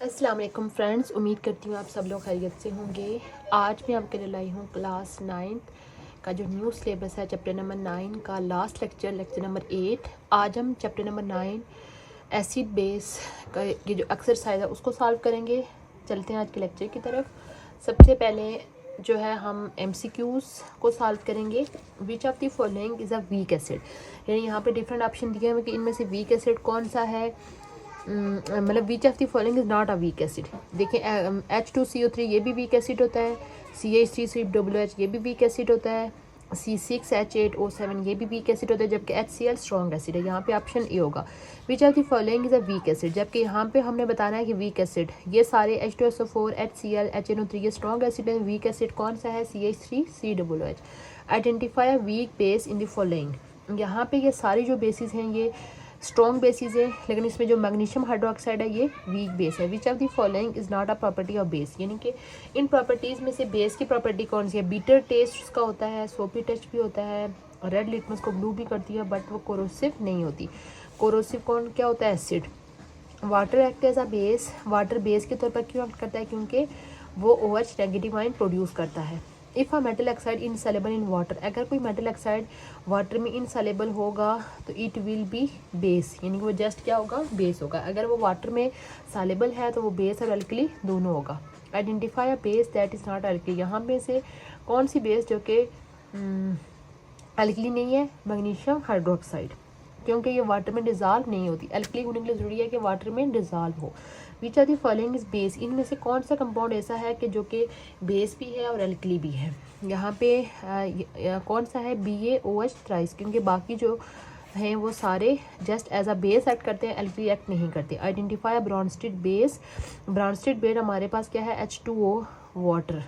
अस्सलाम वालेकुम फ्रेंड्स, उम्मीद करती हूँ आप सब लोग खैरियत से होंगे। आज मैं आपके लिए लाई हूँ क्लास 9 का जो न्यू सिलेबस है, चैप्टर नंबर 9 का लास्ट लेक्चर नंबर 8। आज हम चैप्टर नंबर 9 एसिड बेस का ये जो एक्सरसाइज है उसको सॉल्व करेंगे। चलते हैं आज के लेक्चर की तरफ। सबसे पहले जो है हम MCQs को सॉल्व करेंगे। विच of the following is a weak acid, यानी यहाँ पे डिफरेंट ऑप्शन दिए हैं कि इनमें से वीक एसिड कौन सा है। मतलब विच of the following is not a weak acid. देखिए H2CO3 ये भी वीक एसिड होता है, CH3COOH ये भी वीक एसिड होता है, C6H8O7 ये भी वीक एसिड होता है, जबकि HCl स्ट्रॉन्ग एसिड है। यहाँ पे ऑप्शन ए होगा विच of the following is a weak acid. जबकि यहाँ पे हमने बताना है कि वीक एसिड ये सारे H2SO4 HCl HNO3 ये स्ट्रॉन्ग एसिड है। वीक एसिड कौन सा है? CH3COOH। Identify a weak base in the following. यहाँ पे ये सारी जो बेसिस हैं ये स्ट्रॉन्ग बेसिस है, लेकिन इसमें जो मैग्नीशियम हाइड्रोक्साइड है ये वीक बेस है। विच of the following is not a property of base, यानी कि इन प्रॉपर्टीज़ में से बेस की प्रॉपर्टी कौन सी है? बीटर टेस्ट उसका होता है, सोपी टेस्ट भी होता है, रेड लिटमस को ब्लू भी करती है, बट वो कोरोसिव नहीं होती। कोरोसिव कौन क्या होता है? Acid. Water act as a base, water base के तौर पर क्यों एक्ट करता है? क्योंकि वो OH नेगेटिव आयन प्रोड्यूस करता है। If a metal oxide insoluble in water, अगर कोई मेटल ऑक्साइड वाटर में इनसॉल्युबल होगा तो इट विल बी बेस, यानी कि वो जस्ट क्या होगा? बेस होगा। अगर वो वाटर में सॉल्युबल है तो वो बेस और अल्कली दोनों होगा। Identify a base that is not alkali, यहाँ में से कौन सी बेस जो कि अल्कली नहीं है? मैग्नीशियम हाइड्रोक्साइड, क्योंकि ये वाटर में डिज़ोल्व नहीं होती। अल्कली होने के लिए ज़रूरी है कि वाटर में डिज़ोल्व हो। Which are the following is base, इनमें से कौन सा कंपाउंड ऐसा है कि जो कि बेस भी है और अल्कली भी है? यहाँ पे कौन सा है? BaOH थ्राइस, क्योंकि बाकी जो हैं वो सारे just as a base act करते हैं, अल्कली एक्ट नहीं करते। Identify Bronsted base, Bronsted base हमारे पास क्या है? H2O वाटर,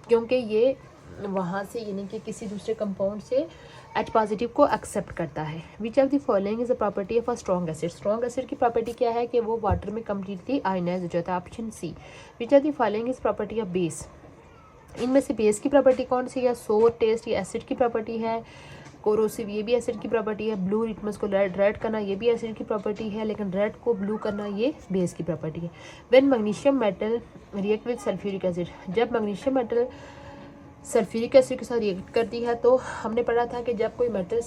क्योंकि ये वहाँ से यानी कि किसी दूसरे कंपाउंड से H पॉजिटिव को एक्सेप्ट करता है। विच of the following is a property of a strong acid, strong acid की प्रॉपर्टी क्या है? कि वो वाटर में कम्प्लीटली आयनाइज हो जाता है। Option C. Which of the following is property of base, इनमें से बेस की प्रॉपर्टी कौन सी है? सोर टेस्ट ये एसिड की प्रॉपर्टी है, कोरोसिव ये भी एसिड की प्रॉपर्टी है, ब्लू लिटमस को रेड करना ये भी एसिड की प्रॉपर्टी है, लेकिन रेड को ब्लू करना ये बेस की प्रॉपर्टी है। When magnesium metal react with sulphuric acid, जब मैग्नीशियम मेटल सल्फ्यूरिक एसिड के साथ रिएक्ट करती है तो हमने पढ़ा था कि जब कोई मेटल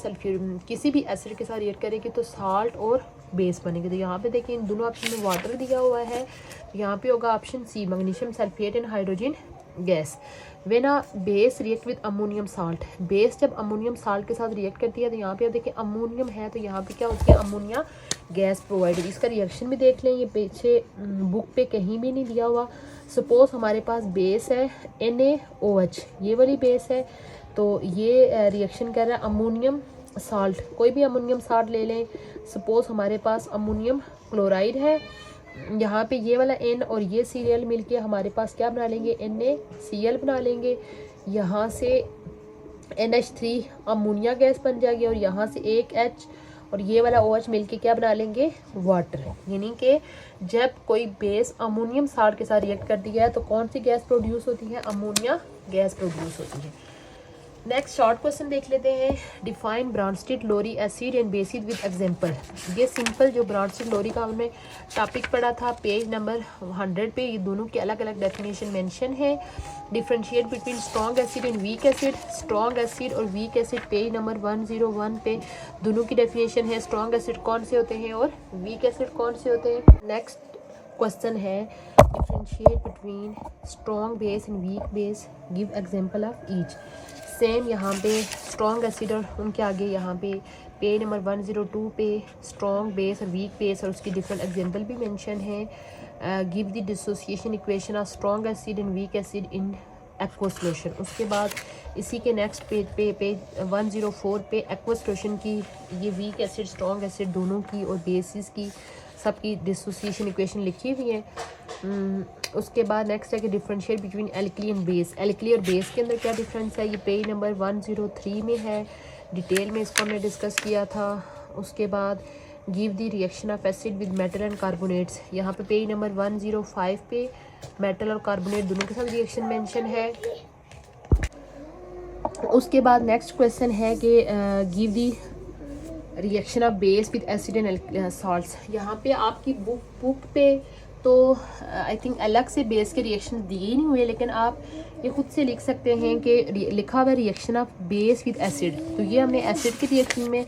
किसी भी एसिड के साथ रिएक्ट करेगी तो साल्ट और बेस बनेगी। तो यहाँ पे देखिए इन दोनों ऑप्शन में वाटर दिया हुआ है, यहाँ पे होगा option C, magnesium sulphate and hydrogen gas. When a base react with ammonium salt, base जब अमोनियम साल्ट के साथ रिएक्ट करती है तो यहाँ पे देखिए अमोनियम है तो यहाँ पे क्या होती है? Ammonia gas provide. इसका रिएक्शन भी देख लें, ये पीछे बुक पे कहीं भी नहीं दिया हुआ। सपोज हमारे पास बेस है NaOH, ये वाली बेस है, तो ये रिएक्शन कर रहा है अमोनियम साल्ट, कोई भी अमोनियम साल्ट ले लें। सपोज हमारे पास अमोनियम क्लोराइड है, यहाँ पे ये वाला N और ये Cl मिलके हमारे पास क्या बना लेंगे? NaCl बना लेंगे। यहाँ से NH3 अमोनिया गैस बन जाएगी और यहाँ से एक H और ये वाला OH मिलके क्या बना लेंगे? वाटर। यानी कि जब कोई बेस अमोनियम साल्ट के साथ रिएक्ट करती है तो कौन सी गैस प्रोड्यूस होती है? अमोनिया गैस प्रोड्यूस होती है। नेक्स्ट शॉर्ट क्वेश्चन देख लेते हैं। Define Bronsted Lowry acid and bases with example. ये सिंपल जो ब्रॉन्स्टेड लोरी का हमने टॉपिक पढ़ा था पेज नंबर 100 पे, ये दोनों की अलग अलग डेफिनेशन मेंशन है। Differentiate between strong acid and weak acid, strong acid और वीक एसिड पेज नंबर 101 पे दोनों की डेफिनेशन है। स्ट्रॉन्ग एसिड कौन से होते हैं और वीक एसिड कौन से होते हैं। नेक्स्ट क्वेश्चन है differentiate between strong base and weak base, give example of each. Same यहाँ पे स्ट्रॉन्ग एसिड और उनके आगे यहाँ पे पेज नंबर 102 पे स्ट्रॉन्ग बेस और वीक बेस और उसकी डिफरेंट एग्जांपल भी मेंशन है। Give the dissociation equation of strong acid and weak acid in aqueous solution. उसके बाद इसी के नेक्स्ट पेज पे पेज 104 पे एक्वस सोल्यूशन की ये वीक एसिड स्ट्रॉन्ग एसिड दोनों की और बेसिस की सबकी डिसोसिएशन इक्वेशन लिखी हुई है। उसके बाद नेक्स्ट है कि differentiate between alkali and base, alkali और बेस के अंदर क्या डिफरेंस है? ये पेज नंबर 103 में है, डिटेल में इसको हमने डिस्कस किया था। उसके बाद give the reaction of acid with metal and carbonates, यहाँ पे पेज नंबर 105 पे मेटल और कार्बोनेट दोनों के साथ रिएक्शन मेंशन है। उसके बाद नेक्स्ट क्वेश्चन है कि give the reaction of base with acid and salts. यहाँ पे आपकी बुक पे तो आई थिंक अलग से बेस के रिएक्शन दिए नहीं हुए, लेकिन आप ये खुद से लिख सकते हैं कि लिखा हुआ reaction of base with acid. तो ये हमने एसिड के रिएक्शन में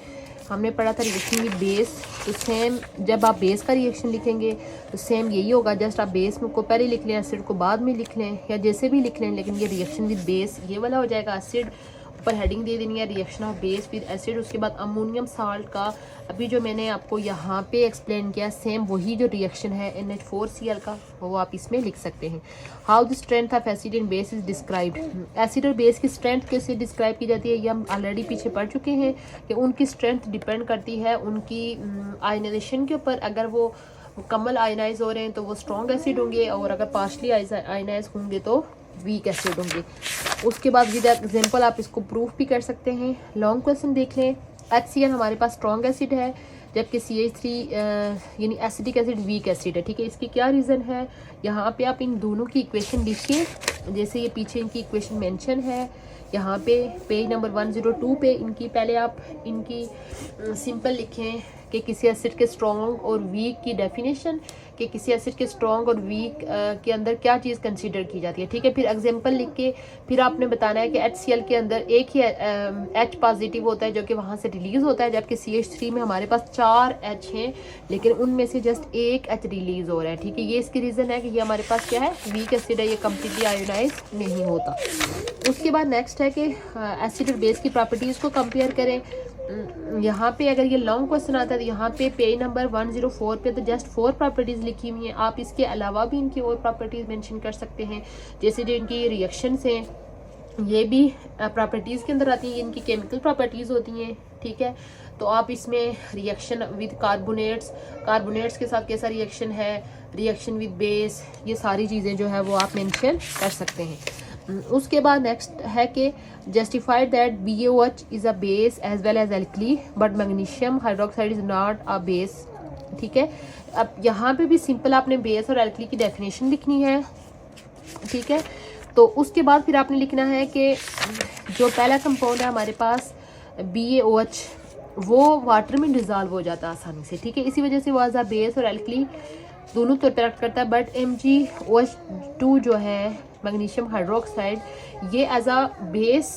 हमने पढ़ा था रिएक्शन विद बेस। तो सेम जब आप बेस का रिएक्शन लिखेंगे तो सेम यही होगा, जस्ट आप बेस को पहले लिख लें, एसिड को बाद में लिख लें, या जैसे भी लिख लें, लेकिन ये रिएक्शन विद बेस ये वाला हो जाएगा। एसिड ऊपर हेडिंग दे देनी है reaction of base with acid. उसके बाद अमोनियम साल्ट का अभी जो मैंने आपको यहाँ पे एक्सप्लेन किया, सेम वही जो रिएक्शन है NH4Cl का, वो आप इसमें लिख सकते हैं। How the strength of acid and base is described. Acid और बेस की स्ट्रेंथ कैसे डिस्क्राइब की जाती है, ये हम ऑलरेडी पीछे पढ़ चुके हैं कि उनकी स्ट्रेंथ डिपेंड करती है उनकी आयनाइजेशन के ऊपर। अगर वो मुकम्मल आयनाइज हो रहे हैं तो वो स्ट्रॉन्ग एसिड होंगे, और अगर पार्शली आयनाइज होंगे तो वीक एसिड होंगे। उसके बाद विद एग्जांपल आप इसको प्रूफ भी कर सकते हैं। लॉन्ग क्वेश्चन देख लें। HCl हमारे पास स्ट्रॉन्ग एसिड है, जबकि CH3 यानी एसिडिक एसिड वीक एसिड है। ठीक है, इसकी क्या रीज़न है, यहाँ पे आप इन दोनों की इक्वेशन लिखिए, जैसे ये पीछे इनकी इक्वेशन मेंशन है। यहाँ पे पेज नंबर 102 पे इनकी पहले आप इनकी सिंपल लिखें कि किसी एसिड के स्ट्रॉन्ग और वीक की डेफिनेशन, कि किसी एसिड के स्ट्रॉन्ग और वीक के अंदर क्या चीज़ कंसीडर की जाती है। ठीक है, फिर एग्जांपल लिख के फिर आपने बताना है कि HCl के अंदर एक ही H पॉजिटिव होता है जो कि वहाँ से रिलीज़ होता है, जबकि CH3 में हमारे पास 4 H हैं, लेकिन उनमें से जस्ट एक H रिलीज़ हो रहा है। ठीक है, ये इसकी रीज़न है कि ये हमारे पास क्या है, वीक एसिड है, ये कम्प्लीटली आयोनाइज नहीं होता। उसके बाद नेक्स्ट है कि एसिड और बेस की प्रॉपर्टीज़ को कंपेयर करें। यहाँ पे अगर ये लॉन्ग क्वेश्चन आता है तो यहाँ पे पेज नंबर 104 पे तो जस्ट 4 प्रॉपर्टीज़ लिखी हुई हैं। आप इसके अलावा भी इनकी और प्रॉपर्टीज़ मेंशन कर सकते हैं, जैसे जो इनकी रिएक्शंस हैं ये भी प्रॉपर्टीज़ के अंदर आती हैं, इनकी केमिकल प्रॉपर्टीज़ होती हैं। ठीक है, तो आप इसमें रिएक्शन विद कार्बोनेट्स के साथ कैसा रिएक्शन है, रिएक्शन विद बेस, ये सारी चीज़ें जो है वो आप मेंशन कर सकते हैं। उसके बाद नेक्स्ट है कि justified that BaOH is a base as well as alkali but magnesium hydroxide is not a base. ठीक है, अब यहाँ पे भी सिंपल आपने बेस और एल्कली की डेफिनेशन लिखनी है। ठीक है, तो उसके बाद फिर आपने लिखना है कि जो पहला कंपाउंड है हमारे पास BaOH, वो वाटर में डिज़ोल्व हो जाता है आसानी से। ठीक है, इसी वजह से वो एज अ बेस और एल्कली दोनों तो अट्रैक्ट करता है, बट MgOH2 जो है मैग्नीशियम हाइड्रोक्साइड, ये एज अ बेस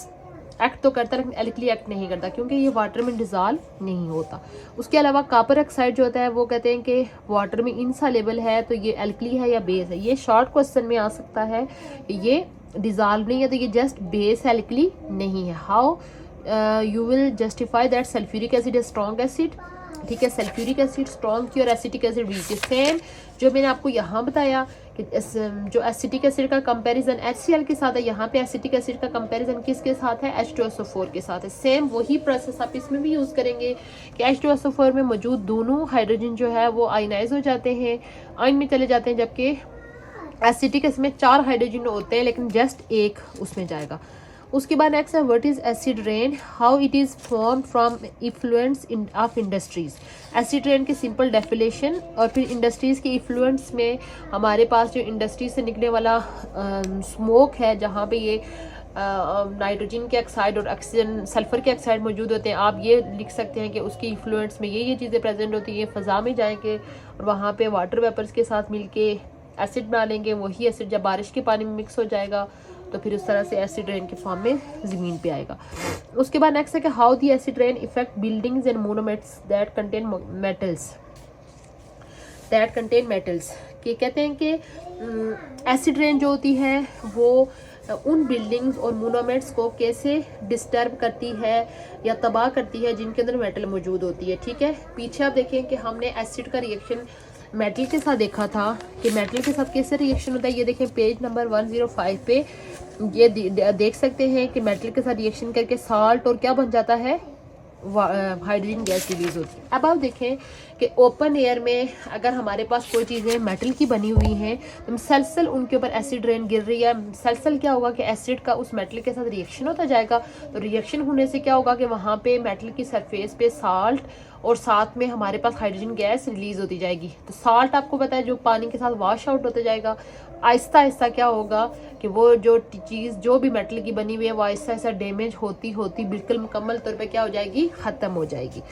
एक्ट तो करता है लेकिन एल्कली एक्ट नहीं करता, क्योंकि ये वाटर में डिज़ोल्व नहीं होता। उसके अलावा कॉपर ऑक्साइड जो होता है वो कहते हैं कि वाटर में इनसॉल्युबल है, तो ये एल्कली है या बेस है। ये शॉर्ट क्वेश्चन में आ सकता है, ये डिज़ोल्व नहीं है तो ये जस्ट बेस एल्कली नहीं है। How you will justify that sulphuric acid है स्ट्रॉन्ग एसिड। ठीक है, सल्फ्यूरिक एसिड स्ट्रॉन्ग की और एसिटिक एसिड वीक। सेम जो मैंने आपको यहाँ बताया कि जो एसिटिक एसिड का कंपैरिजन HCl के साथ है, यहाँ पे एसिटिक एसिड का कंपैरिजन किसके साथ है, H2SO4 के साथ है। सेम वही प्रोसेस आप इसमें भी यूज़ करेंगे कि H2SO4 में मौजूद दोनों हाइड्रोजन जो है वो आयनाइज हो जाते हैं, आयन में चले जाते हैं, जबकि एसिटिक एसिड में 4 हाइड्रोजन होते हैं लेकिन जस्ट एक उसमें जाएगा। उसके बाद नेक्स्ट है what is acid rain, how it is form from influence of industries. Acid rain की सिंपल डेफिनेशन, और फिर इंडस्ट्रीज़ के इफ्लुएंस में हमारे पास जो इंडस्ट्री से निकलने वाला स्मोक है, जहाँ पे ये नाइट्रोजन के ऑक्साइड और ऑक्सीजन सल्फर के ऑक्साइड मौजूद होते हैं, आप ये लिख सकते हैं कि उसके इफ्लुएंस में ये चीज़ें प्रेजेंट होती हैं। फ़ज़ा में जाएंगे और वहाँ पे वाटर वेपर्स के साथ मिलके एसिड बना लेंगे, वही एसिड जब बारिश के पानी में मिक्स हो जाएगा तो फिर उस तरह से एसिड रेन के फॉर्म में ज़मीन पे आएगा। उसके बाद नेक्स्ट है कि how the acid rain effect buildings and monuments that contain metals. कि कहते हैं कि एसिड रेन जो होती है वो उन बिल्डिंग्स और मोनूमेंट्स को कैसे डिस्टर्ब करती है या तबाह करती है जिनके अंदर मेटल मौजूद होती है। ठीक है, पीछे आप देखें कि हमने एसिड का रिएक्शन मेटल के साथ देखा था कि मेटल के साथ कैसे रिएक्शन होता है। ये देखें पेज नंबर 105 पे ये देख सकते हैं कि मेटल के साथ रिएक्शन करके साल्ट और क्या बन जाता है, हाइड्रोजन गैस रिलीज होती है। अब आप देखें कि ओपन एयर में अगर हमारे पास कोई चीज़ें मेटल की बनी हुई हैं तो मुसलसल उनके ऊपर एसिड रेन गिर रही है, मुसलसल क्या होगा कि एसिड का उस मेटल के साथ रिएक्शन होता जाएगा। तो रिएक्शन होने से क्या होगा कि वहाँ पे मेटल की सरफेस पे साल्ट और साथ में हमारे पास हाइड्रोजन गैस रिलीज होती जाएगी। तो साल्ट आपको पता है जो पानी के साथ वॉश आउट होता जाएगा, आहिस्ता आहिस्ता क्या होगा कि वो जो चीज़ जो भी मेटल की बनी हुई है वो आहिस्ता आहिस्ता डैमेज होती होती बिल्कुल मुकम्मल तौर पे क्या हो जाएगी, ख़त्म हो जाएगी।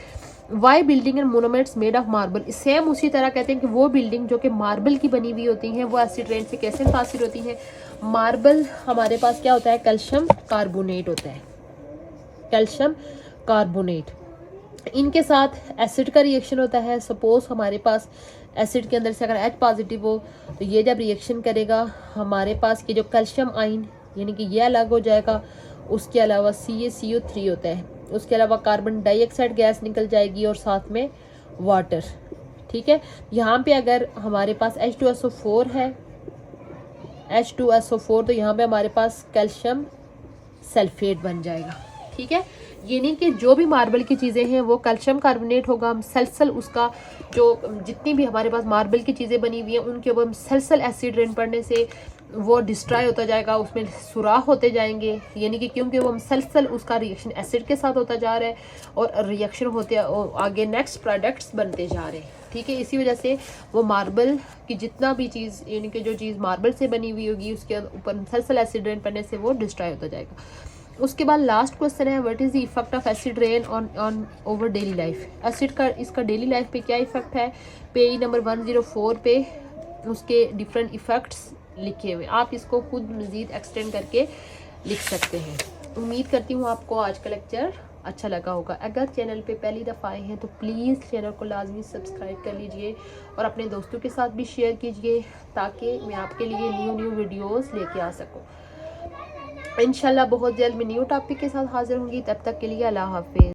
Why building and monuments made of marble, same उसी तरह कहते हैं कि वो बिल्डिंग जो कि मार्बल की बनी हुई होती हैं वो एसिड रेन से कैसे मुतासिर होती हैं। मार्बल हमारे पास क्या होता है, कैल्शियम कार्बोनेट होता है, कैल्शियम कार्बोनेट, इनके साथ एसिड का रिएक्शन होता है। सपोज हमारे पास एसिड के अंदर से अगर H पॉजिटिव हो तो ये जब रिएक्शन करेगा हमारे पास ये जो कैल्शियम आयन यानी कि ये अलग हो जाएगा, उसके अलावा CaCO3 होता है, उसके अलावा कार्बन डाइऑक्साइड गैस निकल जाएगी और साथ में वाटर। ठीक है, यहाँ पे अगर हमारे पास H2SO4 है, H2SO4, तो यहाँ पे हमारे पास कैल्शियम सल्फेट बन जाएगा। ठीक है, यानी कि जो भी मार्बल की चीज़ें हैं वो कैल्शियम कार्बोनेट होगा, मुसलसल उसका जो जितनी भी हमारे पास मार्बल की चीज़ें बनी हुई हैं उनके ऊपर मुसलसल एसिड रेन पड़ने से वो डिस्ट्रॉय होता जाएगा, उसमें सुराख होते जाएंगे, यानी कि क्योंकि वो मुसलसल उसका रिएक्शन एसिड के साथ होता जा रहा है और रिएक्शन होते आगे नेक्स्ट प्रोडक्ट्स बनते जा रहे हैं। ठीक है, इसी वजह से वो मार्बल की जितना भी चीज़ यानी कि जो चीज़ मार्बल से बनी हुई होगी उसके ऊपर मुसलसल एसिड रेन पड़ने से वो डिस्ट्रॉय होता जाएगा। उसके बाद लास्ट क्वेश्चन है, what is the effect of acid rain on over daily life. Acid का इसका डेली लाइफ पे क्या इफेक्ट है, पेज नंबर 104 पे उसके डिफरेंट इफेक्ट्स लिखे हुए, आप इसको खुद मज़ीद एक्सटेंड करके लिख सकते हैं। उम्मीद करती हूँ आपको आज का लेक्चर अच्छा लगा होगा। अगर चैनल पे पहली दफ़ा आए हैं तो प्लीज़ चैनल को लाजमी सब्सक्राइब कर लीजिए और अपने दोस्तों के साथ भी शेयर कीजिए ताकि मैं आपके लिए न्यू वीडियोस लेके आ सकूँ। इंशाल्लाह बहुत जल्द मैं न्यू टॉपिक के साथ हाजिर होंगी, तब तक के लिए अल्लाह हाफिज़।